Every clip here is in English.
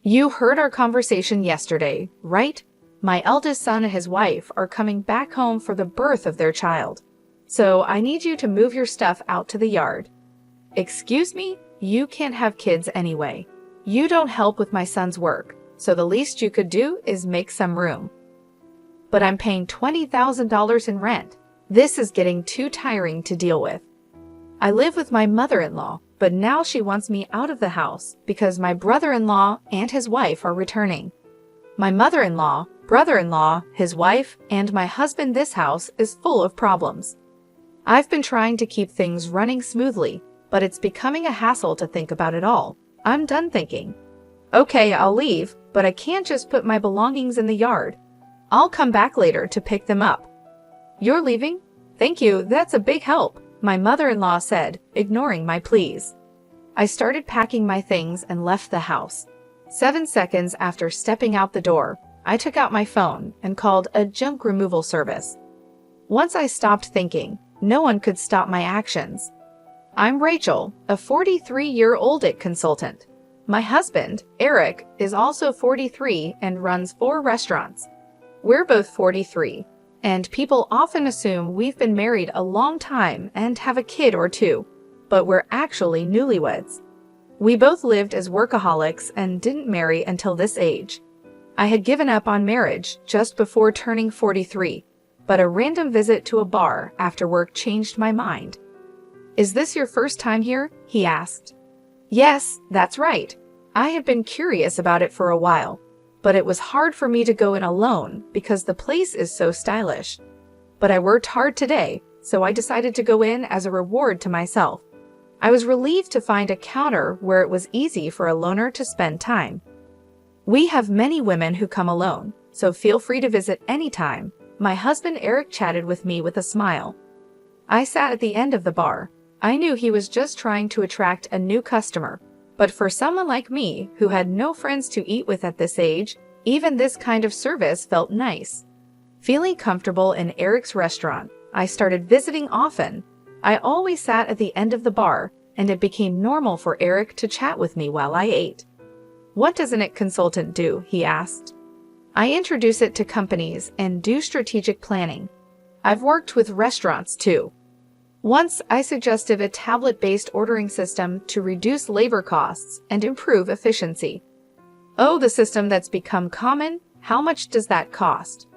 You heard our conversation yesterday, right? My eldest son and his wife are coming back home for the birth of their child. So I need you to move your stuff out to the yard. Excuse me? You can't have kids anyway. You don't help with my son's work, so the least you could do is make some room. But I'm paying $20,000 in rent. This is getting too tiring to deal with. I live with my mother-in-law, but now she wants me out of the house because my brother-in-law and his wife are returning. My mother-in-law, brother-in-law, his wife, and my husband. This house is full of problems. I've been trying to keep things running smoothly, but it's becoming a hassle to think about it all. I'm done thinking. Okay, I'll leave, but I can't just put my belongings in the yard. I'll come back later to pick them up. You're leaving? Thank you, that's a big help, my mother-in-law said, ignoring my pleas. I started packing my things and left the house. 7 seconds after stepping out the door, I took out my phone and called a junk removal service. Once I stopped thinking, no one could stop my actions. I'm Rachel, a 43-year-old IT consultant. My husband, Eric, is also 43 and runs 4 restaurants. We're both 43, and people often assume we've been married a long time and have a kid or two, but we're actually newlyweds. We both lived as workaholics and didn't marry until this age. I had given up on marriage just before turning 43, but a random visit to a bar after work changed my mind. Is this your first time here? He asked. Yes, that's right. I had been curious about it for a while, but it was hard for me to go in alone because the place is so stylish. But I worked hard today, so I decided to go in as a reward to myself. I was relieved to find a counter where it was easy for a loner to spend time. We have many women who come alone, so feel free to visit anytime. My husband Eric chatted with me with a smile. I sat at the end of the bar. I knew he was just trying to attract a new customer, but for someone like me who had no friends to eat with at this age, even this kind of service felt nice. Feeling comfortable in Eric's restaurant, I started visiting often. I always sat at the end of the bar, and it became normal for Eric to chat with me while I ate. What does an IT consultant do? He asked. I introduce it to companies and do strategic planning. I've worked with restaurants too. Once I suggested a tablet-based ordering system to reduce labor costs and improve efficiency. Oh, the system that's become common? How much does that cost?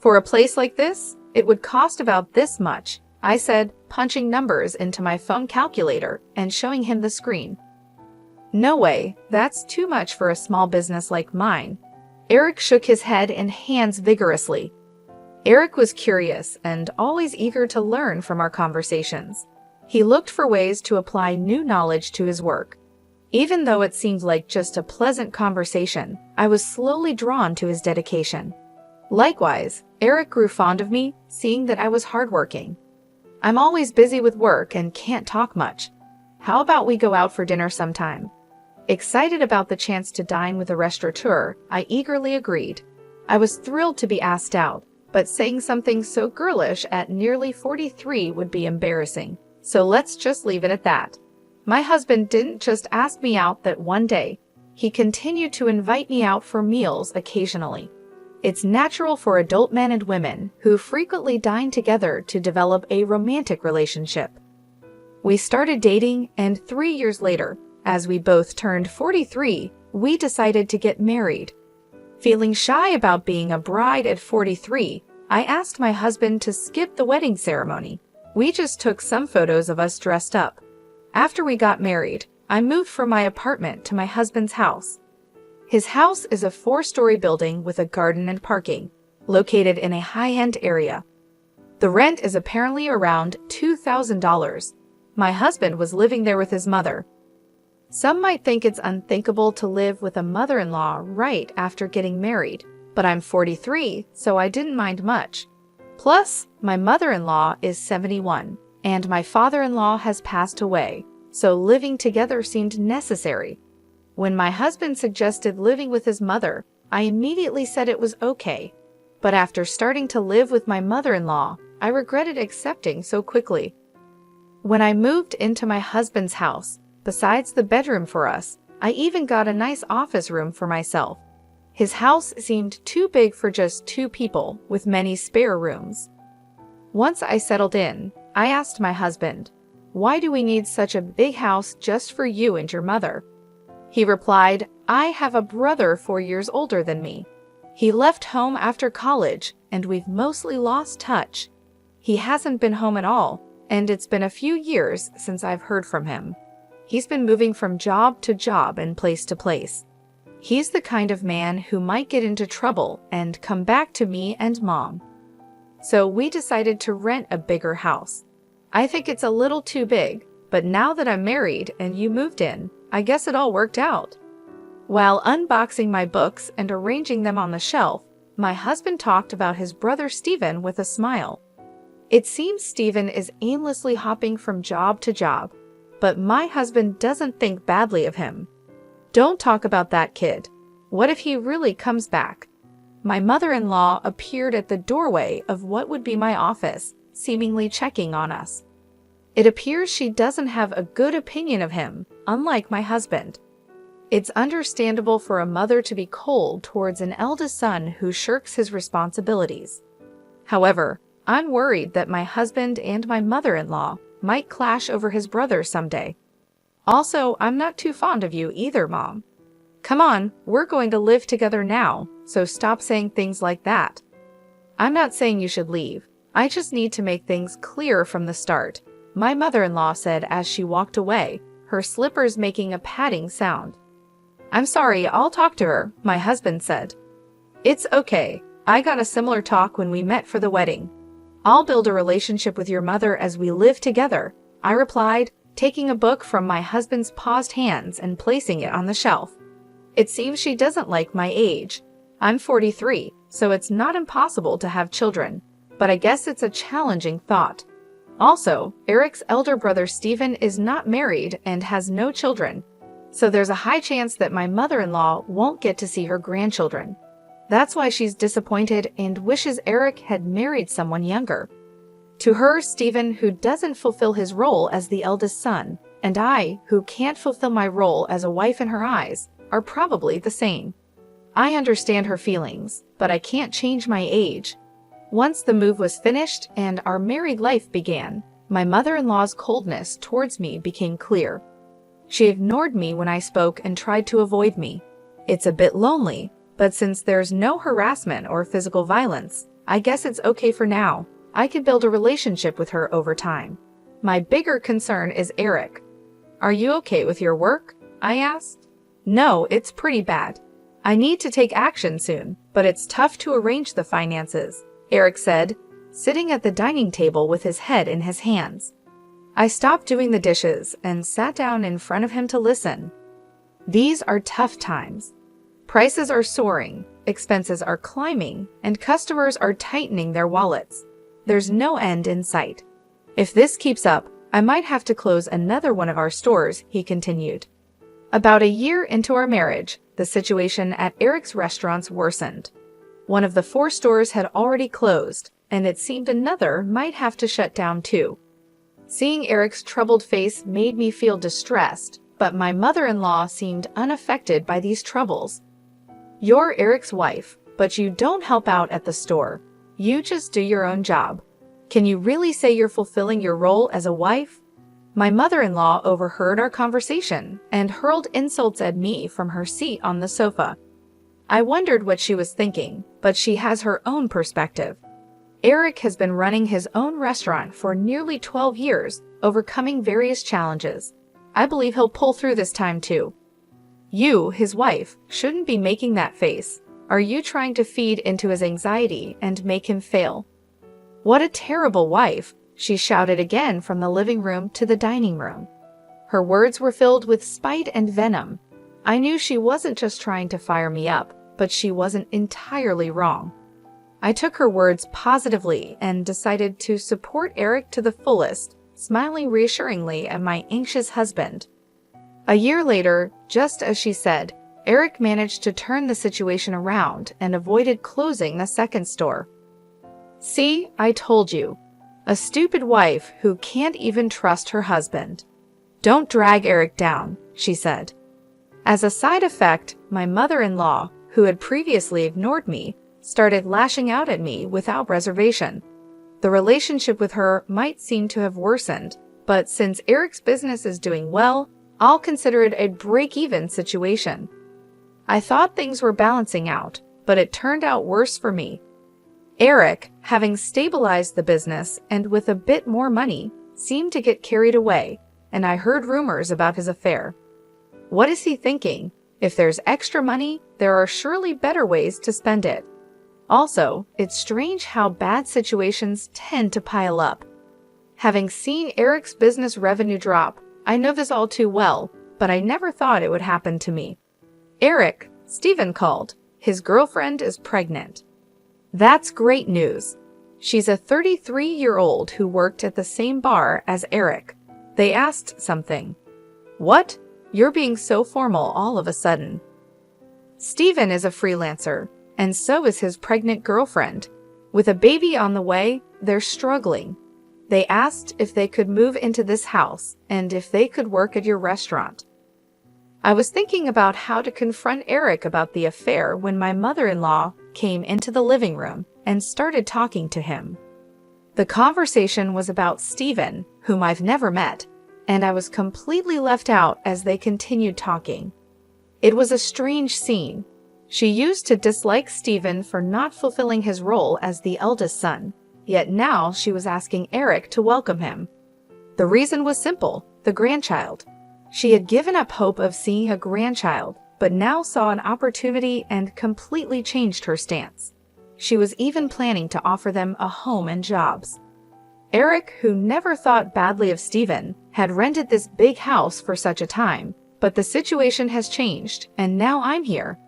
For a place like this, it would cost about this much, I said, punching numbers into my phone calculator and showing him the screen. No way, that's too much for a small business like mine. Eric shook his head and hands vigorously. Eric was curious and always eager to learn from our conversations. He looked for ways to apply new knowledge to his work. Even though it seemed like just a pleasant conversation, I was slowly drawn to his dedication. Likewise, Eric grew fond of me, seeing that I was hardworking. I'm always busy with work and can't talk much. How about we go out for dinner sometime? Excited about the chance to dine with a restaurateur, I eagerly agreed. I was thrilled to be asked out, but saying something so girlish at nearly 43 would be embarrassing, so let's just leave it at that. My husband didn't just ask me out that one day. He continued to invite me out for meals occasionally. It's natural for adult men and women who frequently dine together to develop a romantic relationship. We started dating, and 3 years later, as we both turned 43, we decided to get married. Feeling shy about being a bride at 43, I asked my husband to skip the wedding ceremony. We just took some photos of us dressed up. After we got married, I moved from my apartment to my husband's house. His house is a 4-story building with a garden and parking, located in a high-end area. The rent is apparently around $2,000. My husband was living there with his mother. Some might think it's unthinkable to live with a mother-in-law right after getting married, but I'm 43, so I didn't mind much. Plus, my mother-in-law is 71, and my father-in-law has passed away, so living together seemed necessary. When my husband suggested living with his mother, I immediately said it was okay. But after starting to live with my mother-in-law, I regretted accepting so quickly. When I moved into my husband's house, besides the bedroom for us, I even got a nice office room for myself. His house seemed too big for just 2 people, with many spare rooms. Once I settled in, I asked my husband, "Why do we need such a big house just for you and your mother?" He replied, "I have a brother 4 years older than me. He left home after college, and we've mostly lost touch. He hasn't been home at all, and it's been a few years since I've heard from him. He's been moving from job to job and place to place. He's the kind of man who might get into trouble and come back to me and Mom. So we decided to rent a bigger house. I think it's a little too big, but now that I'm married and you moved in, I guess it all worked out." While unboxing my books and arranging them on the shelf, my husband talked about his brother Stephen with a smile. It seems Stephen is aimlessly hopping from job to job, but my husband doesn't think badly of him. "Don't talk about that kid. What if he really comes back?" My mother-in-law appeared at the doorway of what would be my office, seemingly checking on us. It appears she doesn't have a good opinion of him, unlike my husband. It's understandable for a mother to be cold towards an eldest son who shirks his responsibilities. However, I'm worried that my husband and my mother-in-law might clash over his brother someday. Also, I'm not too fond of you either, Mom. Come on, we're going to live together now, so stop saying things like that. I'm not saying you should leave. I just need to make things clear from the start, my mother-in-law said as she walked away, her slippers making a padding sound. "I'm sorry, I'll talk to her," my husband said. "It's okay. I got a similar talk when we met for the wedding. I'll build a relationship with your mother as we live together," I replied, taking a book from my husband's paused hands and placing it on the shelf. It seems she doesn't like my age. I'm 43, so it's not impossible to have children, but I guess it's a challenging thought. Also, Eric's elder brother Stephen is not married and has no children, so there's a high chance that my mother-in-law won't get to see her grandchildren. That's why she's disappointed and wishes Eric had married someone younger. To her, Stephen, who doesn't fulfill his role as the eldest son, and I, who can't fulfill my role as a wife in her eyes, are probably the same. I understand her feelings, but I can't change my age. Once the move was finished and our married life began, my mother-in-law's coldness towards me became clear. She ignored me when I spoke and tried to avoid me. It's a bit lonely, but since there's no harassment or physical violence, I guess it's okay for now. I can build a relationship with her over time. My bigger concern is Eric. "Are you okay with your work?" I asked. "No, it's pretty bad. I need to take action soon, but it's tough to arrange the finances," Eric said, sitting at the dining table with his head in his hands. I stopped doing the dishes and sat down in front of him to listen. These are tough times. Prices are soaring, expenses are climbing, and customers are tightening their wallets. There's no end in sight. "If this keeps up, I might have to close another one of our stores," he continued. About a year into our marriage, the situation at Eric's restaurants worsened. One of the 4 stores had already closed, and it seemed another might have to shut down too. Seeing Eric's troubled face made me feel distressed, but my mother-in-law seemed unaffected by these troubles. "You're Eric's wife, but you don't help out at the store. You just do your own job. Can you really say you're fulfilling your role as a wife?" My mother-in-law overheard our conversation and hurled insults at me from her seat on the sofa. I wondered what she was thinking, but she has her own perspective. Eric has been running his own restaurant for nearly 12 years, overcoming various challenges. I believe he'll pull through this time too. You, his wife, shouldn't be making that face. Are you trying to feed into his anxiety and make him fail? "What a terrible wife," she shouted again from the living room to the dining room. Her words were filled with spite and venom. I knew she wasn't just trying to fire me up, but she wasn't entirely wrong. I took her words positively and decided to support Eric to the fullest, smiling reassuringly at my anxious husband. A year later, just as she said, Eric managed to turn the situation around and avoided closing the second store. "See, I told you. A stupid wife who can't even trust her husband. Don't drag Eric down," she said. As a side effect, my mother-in-law, who had previously ignored me, started lashing out at me without reservation. The relationship with her might seem to have worsened, but since Eric's business is doing well, I'll consider it a break-even situation. I thought things were balancing out, but it turned out worse for me. Eric, having stabilized the business and with a bit more money, seemed to get carried away, and I heard rumors about his affair. What is he thinking? If there's extra money, there are surely better ways to spend it. Also, it's strange how bad situations tend to pile up. Having seen Eric's business revenue drop, I know this all too well, but I never thought it would happen to me. Eric, Steven called. His girlfriend is pregnant. That's great news. She's a 33-year-old who worked at the same bar as Eric. They asked something. What? You're being so formal all of a sudden. Steven is a freelancer, and so is his pregnant girlfriend. With a baby on the way, they're struggling. They asked if they could move into this house and if they could work at your restaurant. I was thinking about how to confront Eric about the affair when my mother-in-law came into the living room and started talking to him. The conversation was about Steven, whom I've never met, and I was completely left out as they continued talking. It was a strange scene. She used to dislike Steven for not fulfilling his role as the eldest son, yet now she was asking Eric to welcome him. The reason was simple: the grandchild. She had given up hope of seeing a grandchild, but now saw an opportunity and completely changed her stance. She was even planning to offer them a home and jobs. Eric, who never thought badly of Steven, had rented this big house for such a time, but the situation has changed, and now I'm here.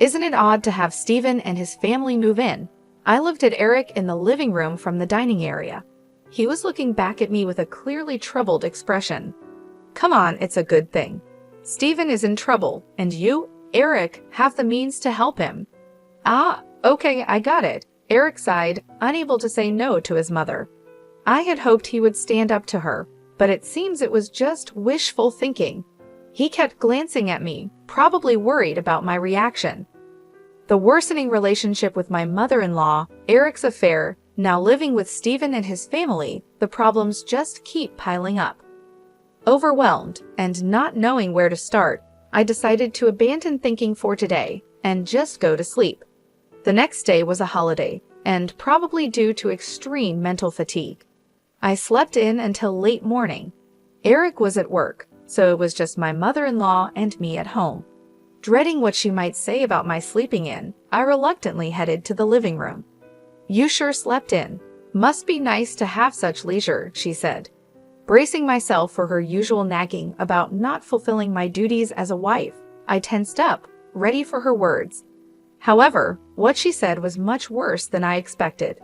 Isn't it odd to have Steven and his family move in? I looked at Eric in the living room from the dining area. He was looking back at me with a clearly troubled expression. Come on, it's a good thing. Steven is in trouble, and you, Eric, have the means to help him. Ah, okay, I got it. Eric sighed, unable to say no to his mother. I had hoped he would stand up to her, but it seems it was just wishful thinking. He kept glancing at me, probably worried about my reaction. The worsening relationship with my mother-in-law, Eric's affair, now living with Steven and his family, the problems just keep piling up. Overwhelmed and not knowing where to start, I decided to abandon thinking for today and just go to sleep. The next day was a holiday, and probably due to extreme mental fatigue. I slept in until late morning. Eric was at work, so it was just my mother-in-law and me at home. Dreading what she might say about my sleeping in, I reluctantly headed to the living room. You sure slept in. Must be nice to have such leisure, she said. Bracing myself for her usual nagging about not fulfilling my duties as a wife, I tensed up, ready for her words. However, what she said was much worse than I expected.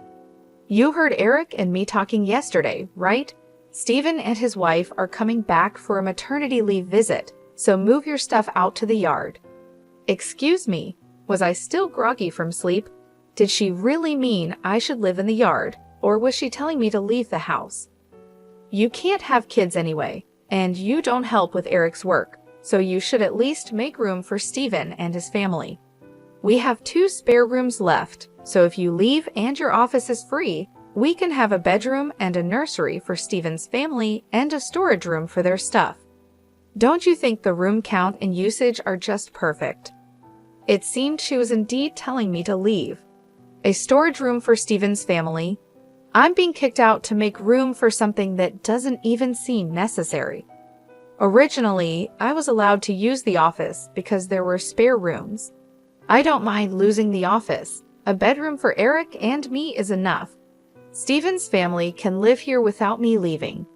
You heard Eric and me talking yesterday, right? Steven and his wife are coming back for a maternity leave visit, so move your stuff out to the yard. Excuse me, was I still groggy from sleep? Did she really mean I should live in the yard, or was she telling me to leave the house? You can't have kids anyway, and you don't help with Eric's work, so you should at least make room for Steven and his family. We have 2 spare rooms left, so if you leave and your office is free, we can have a bedroom and a nursery for Steven's family and a storage room for their stuff. Don't you think the room count and usage are just perfect? It seemed she was indeed telling me to leave. A storage room for Steven's family. I'm being kicked out to make room for something that doesn't even seem necessary. Originally, I was allowed to use the office because there were spare rooms. I don't mind losing the office. A bedroom for Eric and me is enough. Steven's family can live here without me leaving.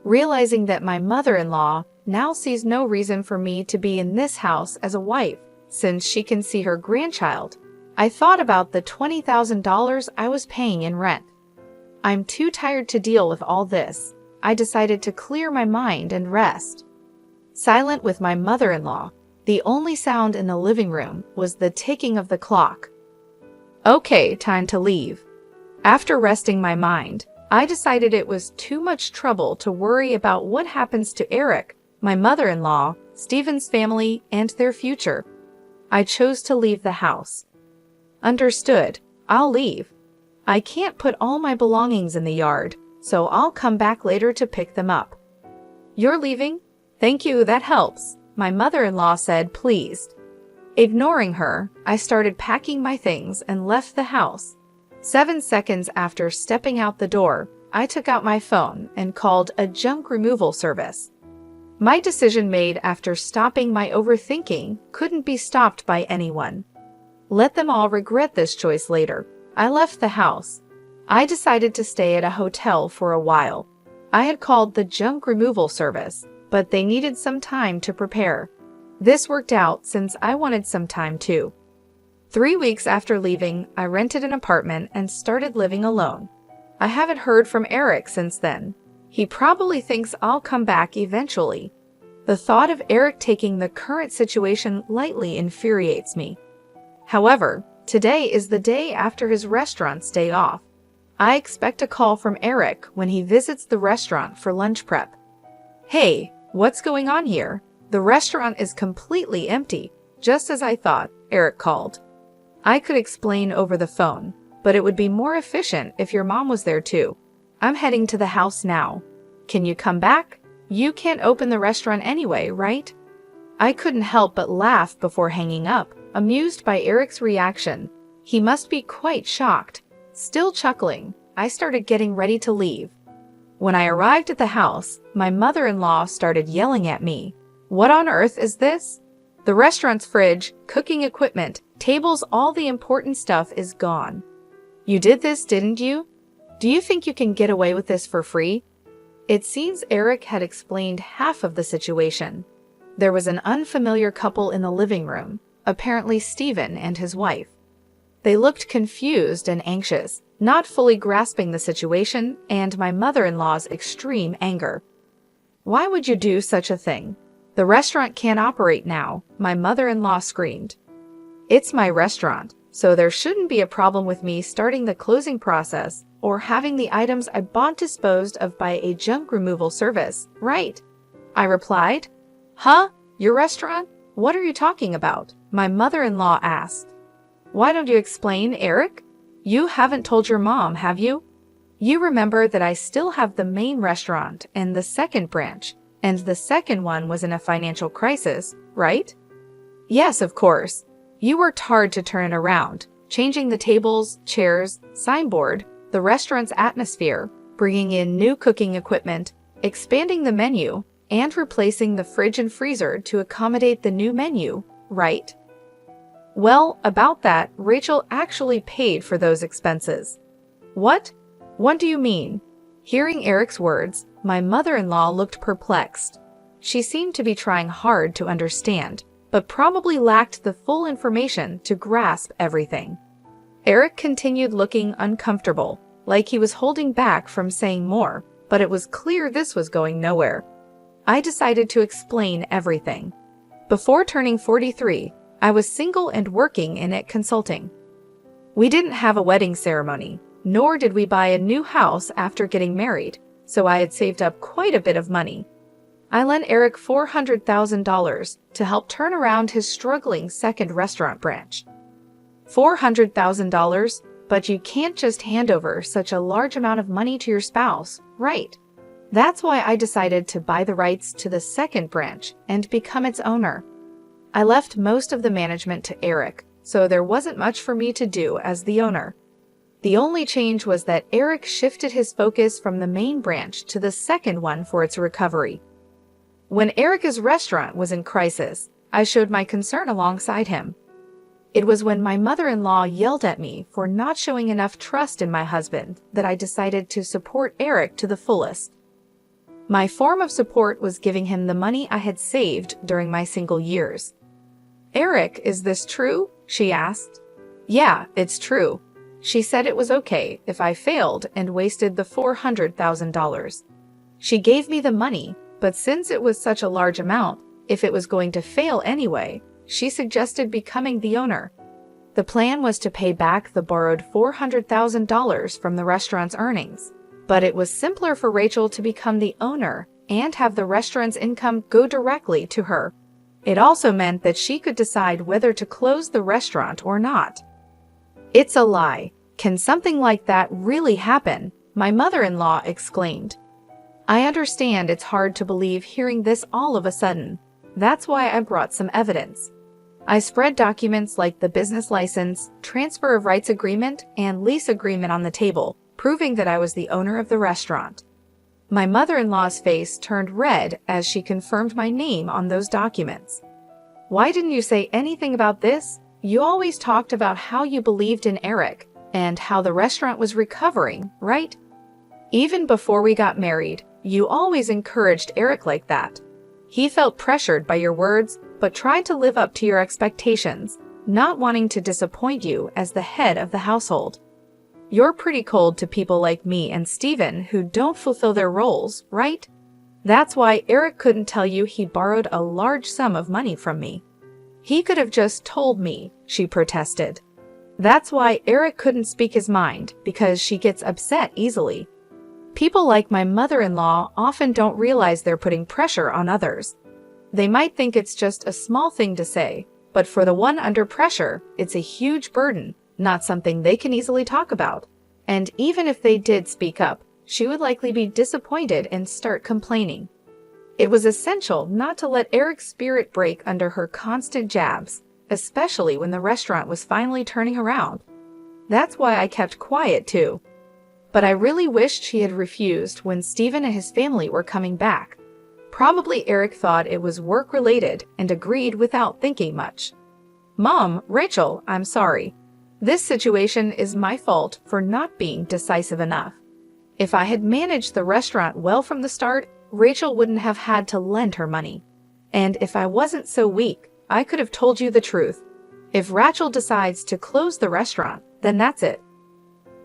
Realizing that my mother-in-law now sees no reason for me to be in this house as a wife, since she can see her grandchild, I thought about the $20,000 I was paying in rent. I'm too tired to deal with all this. I decided to clear my mind and rest. Silent with my mother-in-law, the only sound in the living room was the ticking of the clock. Okay, time to leave. After resting my mind, I decided it was too much trouble to worry about what happens to Eric, my mother-in-law, Steven's family, and their future. I chose to leave the house. Understood. I'll leave. I can't put all my belongings in the yard, so I'll come back later to pick them up. You're leaving? Thank you, that helps, my mother-in-law said, pleased. Ignoring her, I started packing my things and left the house. 7 seconds after stepping out the door, I took out my phone and called a junk removal service. My decision made after stopping my overthinking couldn't be stopped by anyone. Let them all regret this choice later. I left the house. I decided to stay at a hotel for a while. I had called the junk removal service, but they needed some time to prepare. This worked out since I wanted some time too. 3 weeks after leaving, I rented an apartment and started living alone. I haven't heard from Eric since then. He probably thinks I'll come back eventually. The thought of Eric taking the current situation lightly infuriates me. However, today is the day after his restaurant's day off. I expect a call from Eric when he visits the restaurant for lunch prep. Hey, what's going on here? The restaurant is completely empty, just as I thought, Eric called. I could explain over the phone, but it would be more efficient if your mom was there too. I'm heading to the house now. Can you come back? You can't open the restaurant anyway, right? I couldn't help but laugh before hanging up, amused by Eric's reaction. He must be quite shocked. Still chuckling, I started getting ready to leave. When I arrived at the house, my mother-in-law started yelling at me. What on earth is this? The restaurant's fridge, cooking equipment, tables, all the important stuff is gone. You did this, didn't you? Do you think you can get away with this for free? It seems Eric had explained half of the situation. There was an unfamiliar couple in the living room, apparently Steven and his wife. They looked confused and anxious, not fully grasping the situation and my mother-in-law's extreme anger. Why would you do such a thing? The restaurant can't operate now, my mother-in-law screamed. It's my restaurant, so there shouldn't be a problem with me starting the closing process or having the items I bought disposed of by a junk removal service, right? I replied. Huh? Your restaurant? What are you talking about? My mother-in-law asked. Why don't you explain, Eric? You haven't told your mom, have you? You remember that I still have the main restaurant and the second branch, and the second one was in a financial crisis, right? Yes, of course. You worked hard to turn it around, changing the tables, chairs, signboard, the restaurant's atmosphere, bringing in new cooking equipment, expanding the menu, and replacing the fridge and freezer to accommodate the new menu, right? Well, about that, Rachel actually paid for those expenses. What? What do you mean? Hearing Eric's words, my mother-in-law looked perplexed. She seemed to be trying hard to understand, but probably lacked the full information to grasp everything. Eric continued looking uncomfortable, like he was holding back from saying more, but it was clear this was going nowhere. I decided to explain everything. Before turning 43, I was single and working in it consulting. We didn't have a wedding ceremony, nor did we buy a new house after getting married, so I had saved up quite a bit of money. I lent Eric $400,000 to help turn around his struggling second restaurant branch. $400,000, but you can't just hand over such a large amount of money to your spouse, right? That's why I decided to buy the rights to the second branch and become its owner. I left most of the management to Eric, so there wasn't much for me to do as the owner. The only change was that Eric shifted his focus from the main branch to the second one for its recovery. When Eric's restaurant was in crisis, I showed my concern alongside him. It was when my mother-in-law yelled at me for not showing enough trust in my husband that I decided to support Eric to the fullest. My form of support was giving him the money I had saved during my single years. Eric, is this true? She asked. Yeah, it's true. She said it was okay if I failed and wasted the $400,000. She gave me the money, but since it was such a large amount, if it was going to fail anyway, she suggested becoming the owner. The plan was to pay back the borrowed $400,000 from the restaurant's earnings, but it was simpler for Rachel to become the owner and have the restaurant's income go directly to her. It also meant that she could decide whether to close the restaurant or not. It's a lie. Can something like that really happen? My mother-in-law exclaimed. I understand it's hard to believe hearing this all of a sudden. That's why I brought some evidence. I spread documents like the business license, transfer of rights agreement, and lease agreement on the table, proving that I was the owner of the restaurant. My mother-in-law's face turned red as she confirmed my name on those documents. Why didn't you say anything about this? You always talked about how you believed in Eric and how the restaurant was recovering, right? Even before we got married, you always encouraged Eric like that. He felt pressured by your words, but tried to live up to your expectations, not wanting to disappoint you as the head of the household. You're pretty cold to people like me and Steven who don't fulfill their roles, right? That's why Eric couldn't tell you he borrowed a large sum of money from me. He could have just told me, she protested. That's why Eric couldn't speak his mind, because she gets upset easily. People like my mother-in-law often don't realize they're putting pressure on others. They might think it's just a small thing to say, but for the one under pressure, it's a huge burden, not something they can easily talk about. And even if they did speak up, she would likely be disappointed and start complaining. It was essential not to let Eric's spirit break under her constant jabs, especially when the restaurant was finally turning around. That's why I kept quiet too. But I really wished she had refused when Steven and his family were coming back. Probably Eric thought it was work-related and agreed without thinking much. Mom, Rachel, I'm sorry. This situation is my fault for not being decisive enough. If I had managed the restaurant well from the start, Rachel wouldn't have had to lend her money. And if I wasn't so weak, I could have told you the truth. If Rachel decides to close the restaurant, then that's it.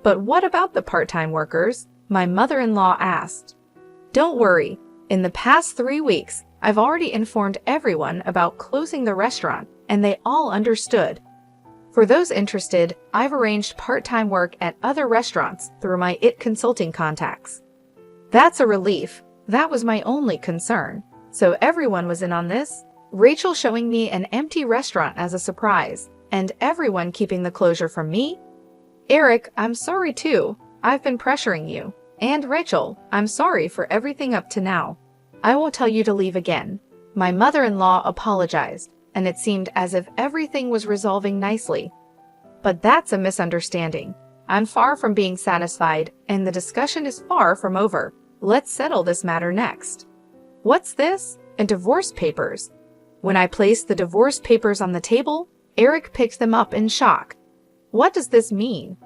But what about the part-time workers? My mother-in-law asked. Don't worry. In the past 3 weeks, I've already informed everyone about closing the restaurant, and they all understood. For those interested, I've arranged part-time work at other restaurants through my IT consulting contacts. That's a relief. That was my only concern. So everyone was in on this, Rachel showing me an empty restaurant as a surprise, and everyone keeping the closure from me? Eric, I'm sorry too. I've been pressuring you. And Rachel, I'm sorry for everything up to now. I won't tell you to leave again. My mother-in-law apologized, and it seemed as if everything was resolving nicely. But that's a misunderstanding. I'm far from being satisfied, and the discussion is far from over. Let's settle this matter next. What's this? And divorce papers. When I placed the divorce papers on the table, Eric picked them up in shock. What does this mean?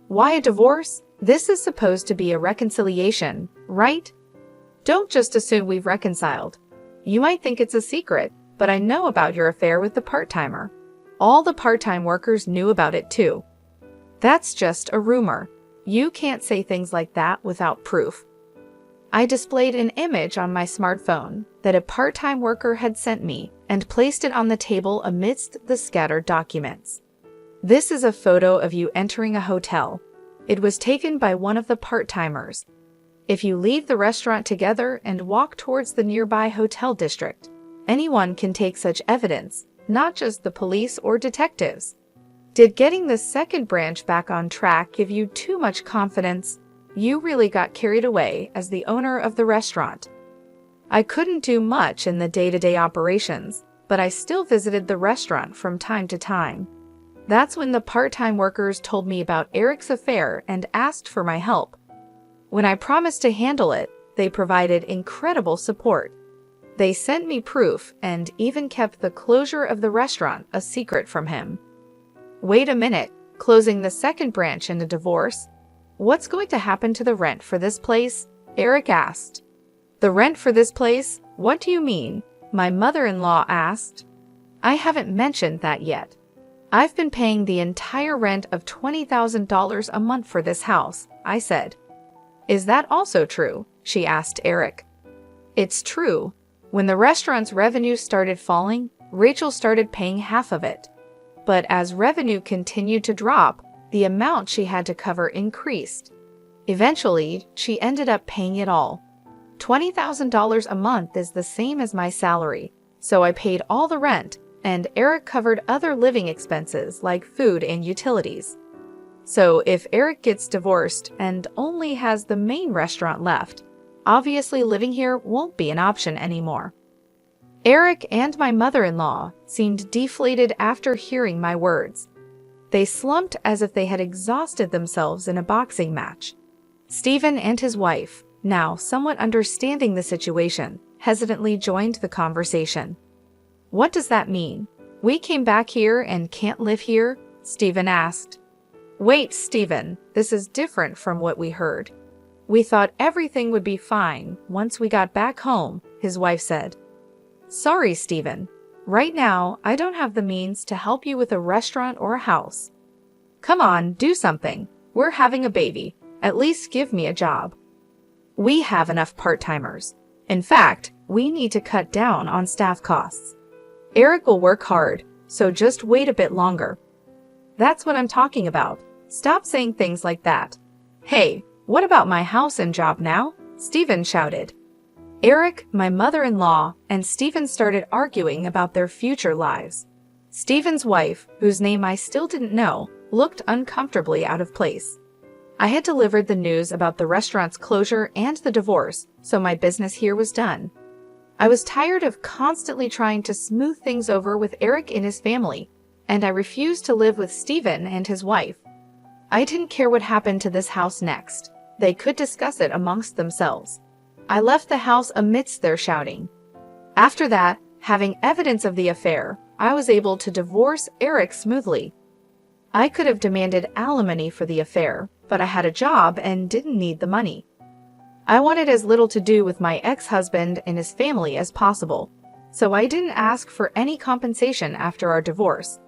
Why a divorce? This is supposed to be a reconciliation, right? Don't just assume we've reconciled. You might think it's a secret, but I know about your affair with the part-timer. All the part-time workers knew about it too. That's just a rumor. You can't say things like that without proof. I displayed an image on my smartphone that a part-time worker had sent me and placed it on the table amidst the scattered documents. This is a photo of you entering a hotel. It was taken by one of the part-timers. If you leave the restaurant together and walk towards the nearby hotel district, anyone can take such evidence, not just the police or detectives. Did getting the second branch back on track give you too much confidence? You really got carried away as the owner of the restaurant. I couldn't do much in the day-to-day operations, but I still visited the restaurant from time to time. That's when the part-time workers told me about Eric's affair and asked for my help. When I promised to handle it, they provided incredible support. They sent me proof and even kept the closure of the restaurant a secret from him. Wait a minute, closing the second branch in a divorce? What's going to happen to the rent for this place? Eric asked. The rent for this place? What do you mean? My mother-in-law asked. I haven't mentioned that yet. I've been paying the entire rent of $20,000 a month for this house, I said. Is that also true? She asked Eric. It's true. When the restaurant's revenue started falling, Rachel started paying half of it. But as revenue continued to drop, the amount she had to cover increased. Eventually, she ended up paying it all. $20,000 a month is the same as my salary, so I paid all the rent, and Eric covered other living expenses like food and utilities. So if Eric gets divorced and only has the main restaurant left, obviously living here won't be an option anymore. Eric and my mother-in-law seemed deflated after hearing my words. They slumped as if they had exhausted themselves in a boxing match. Stephen and his wife, now somewhat understanding the situation, hesitantly joined the conversation. "What does that mean? We came back here and can't live here?" Stephen asked. "Wait, Stephen, this is different from what we heard. We thought everything would be fine once we got back home," his wife said. "Sorry, Stephen. Right now, I don't have the means to help you with a restaurant or a house. Come on, do something. We're having a baby. At least give me a job. We have enough part-timers. In fact, we need to cut down on staff costs. Eric will work hard, so just wait a bit longer." "That's what I'm talking about. Stop saying things like that." "Hey, what about my house and job now?" Stephen shouted. Eric, my mother-in-law, and Stephen started arguing about their future lives. Stephen's wife, whose name I still didn't know, looked uncomfortably out of place. I had delivered the news about the restaurant's closure and the divorce, so my business here was done. I was tired of constantly trying to smooth things over with Eric and his family, and I refused to live with Stephen and his wife. I didn't care what happened to this house next. They could discuss it amongst themselves. I left the house amidst their shouting. After that, having evidence of the affair, I was able to divorce Eric smoothly. I could have demanded alimony for the affair, but I had a job and didn't need the money. I wanted as little to do with my ex-husband and his family as possible, so I didn't ask for any compensation after our divorce.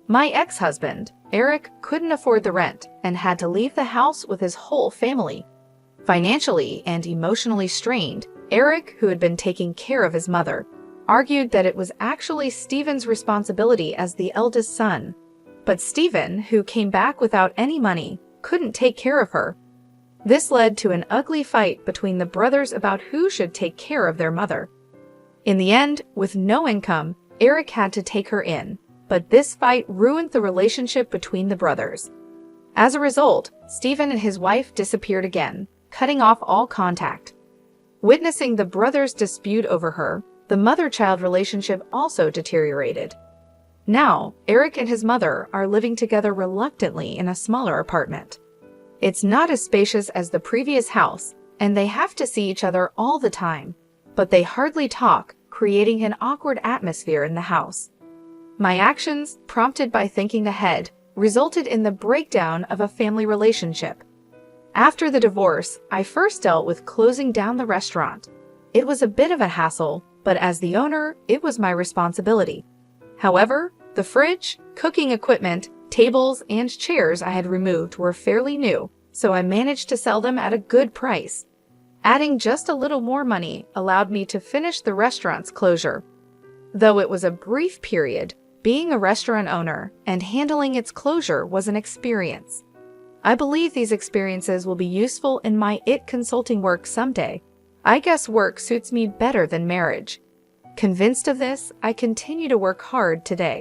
My ex-husband, Eric, couldn't afford the rent and had to leave the house with his whole family. Financially and emotionally strained, Eric, who had been taking care of his mother, argued that it was actually Stephen's responsibility as the eldest son. But Stephen, who came back without any money, couldn't take care of her. This led to an ugly fight between the brothers about who should take care of their mother. In the end, with no income, Eric had to take her in, but this fight ruined the relationship between the brothers. As a result, Stephen and his wife disappeared again, cutting off all contact. Witnessing the brothers' dispute over her, the mother-child relationship also deteriorated. Now, Eric and his mother are living together reluctantly in a smaller apartment. It's not as spacious as the previous house, and they have to see each other all the time, but they hardly talk, creating an awkward atmosphere in the house. My actions, prompted by thinking ahead, resulted in the breakdown of a family relationship. After the divorce, I first dealt with closing down the restaurant. It was a bit of a hassle, but as the owner, it was my responsibility. However, the fridge, cooking equipment, tables, and chairs I had removed were fairly new, so I managed to sell them at a good price. Adding just a little more money allowed me to finish the restaurant's closure. Though it was a brief period, being a restaurant owner and handling its closure was an experience. I believe these experiences will be useful in my IT consulting work someday. I guess work suits me better than marriage. Convinced of this, I continue to work hard today.